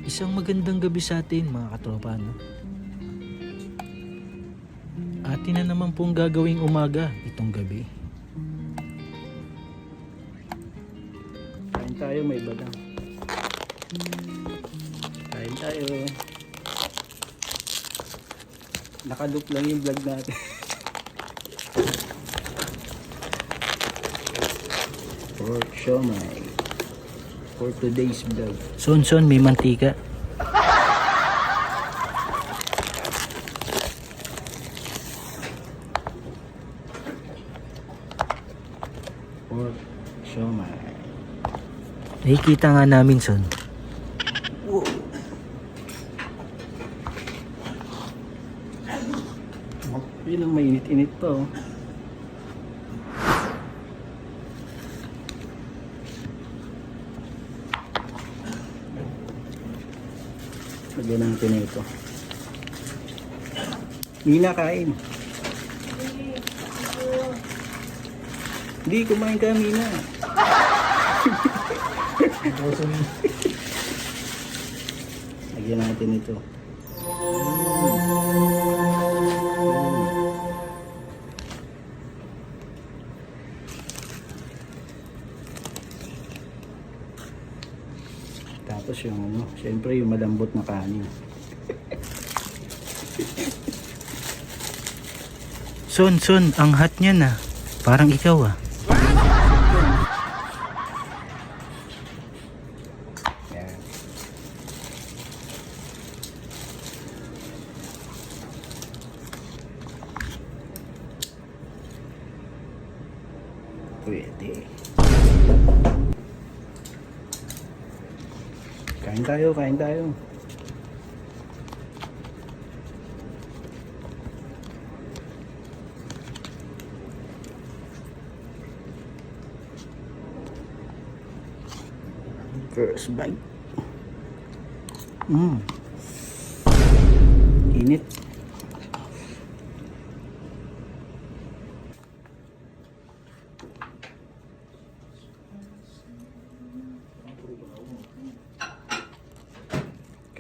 Isang magandang gabi sa atin mga katropa, no? Atin na naman pong gagawing umaga itong gabi. Kain tayo, may badang. Kain tayo. Nakaloop lang yung vlog natin. Pork siomai for today's vlog. Son, may mantika. Pork siomai. Nakikita nga namin, Son. Yun ang mainit-init pa, oh. Lagyan natin na ito. Mina, kain. Hindi, kumain ka, Mina. Lagyan natin ito. Tapos yung ano, syempre yung malambot na kanin. Son, ang hot niya na. Parang ikaw, ah. Yan. Pwede. Kain tayo, kain tayo. First bite. Init.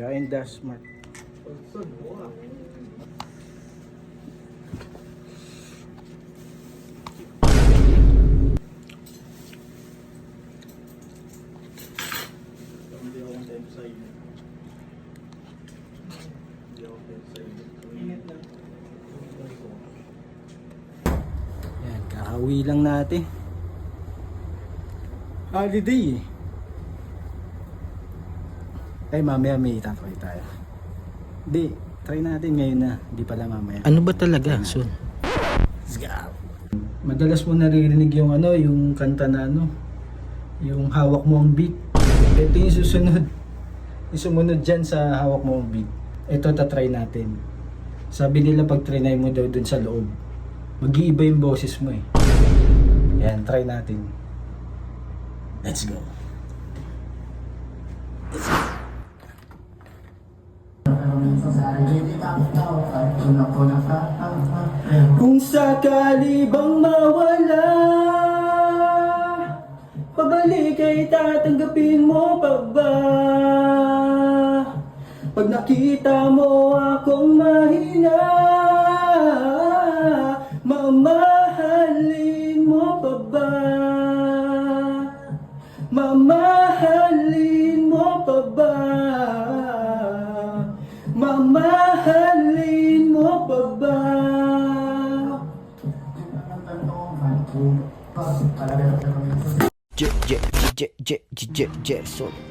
Kain da smart. Yan, kakauwi lang natin. Holiday eh. Ay, mamaya may itatry tayo. Hindi, try natin ngayon na. Hindi pala mamaya. Ano ba talaga, Son? Let's go. Madalas mo naririnig yung ano, yung kanta na ano, yung hawak mo ang beat. Ito yung susunod. Yung sumunod dyan sa hawak mo ang beat. Ito tatry natin. Sabi nila pag trinay mo daw dun sa loob, mag-iiba yung boses mo eh. Yan, try natin. Let's go. Kung sakali bang mawala, pabalik ay tatanggapin mo pa ba? Pag nakita mo akong mahina, mamahalin mo pa ba? Mamahalin mo pa ba? Mamahalin mo pa ba? Son.